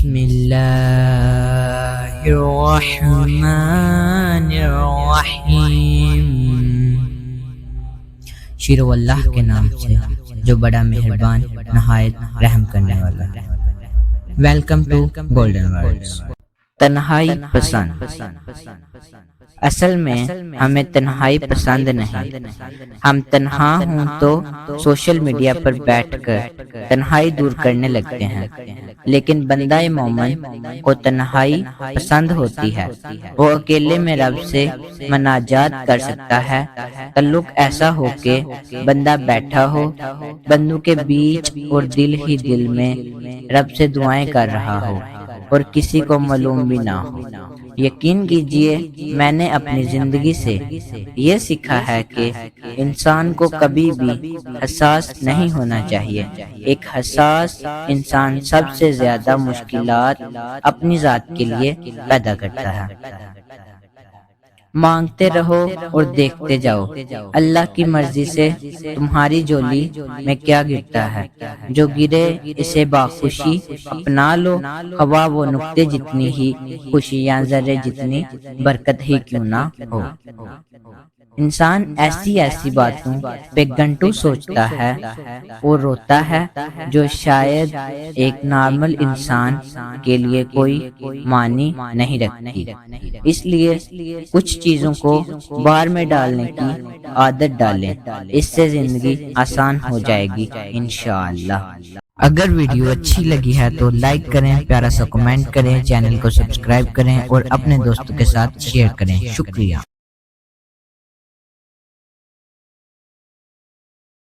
بسم اللہ الرحمن الرحیم۔ شروع اللہ کے نام سے جو بڑا مہربان نہایت رحم کرنے والا۔ Welcome to golden words. تنہائی پسند۔ اصل میں ہمیں تنہائی پسند نہیں، ہم تنہا ہوں تو سوشل میڈیا پر بیٹھ کر تنہائی دور کرنے لگتے ہیں، لیکن بندہ مومن کو تنہائی پسند ہوتی ہے۔ وہ اکیلے میں رب سے مناجات کر سکتا ہے۔ تعلق ایسا ہو کہ بندہ بیٹھا ہو، بندوں کے بیچ اور دل ہی دل میں رب سے دعائیں کر رہا ہو اور کسی کو معلوم بھی نہ ہو۔ یقین کیجئے میں نے اپنی زندگی سے یہ سیکھا ہے کہ انسان کو کبھی بھی حساس نہیں ہونا چاہیے۔ ایک حساس انسان سب سے زیادہ مشکلات اپنی ذات کے لیے پیدا کرتا ہے۔ مانگتے رہو اور دیکھتے جاؤ، اللہ کی مرضی سے تمہاری جولی میں کیا گرتا ہے۔ جو گرے اسے باخوشی اپنا لو، ہوا وہ نقطے جتنی ہی خوشی یا ذرے جتنی برکت ہی کیوں نہ ہو۔ انسان ایسی باتوں پہ گھنٹوں سوچتا ہے اور روتا ہے جو شاید ایک نارمل انسان کے لیے کوئی معنی نہیں رکھتی۔ اس لیے کچھ چیزوں کو بار میں ڈالنے کی عادت ڈالیں، اس سے زندگی آسان ہو جائے گی انشاءاللہ۔ اگر ویڈیو اچھی لگی ہے تو لائک کریں، پیارا سا کمنٹ کریں، چینل کو سبسکرائب کریں اور اپنے دوستوں کے ساتھ شیئر کریں۔ شکریہ۔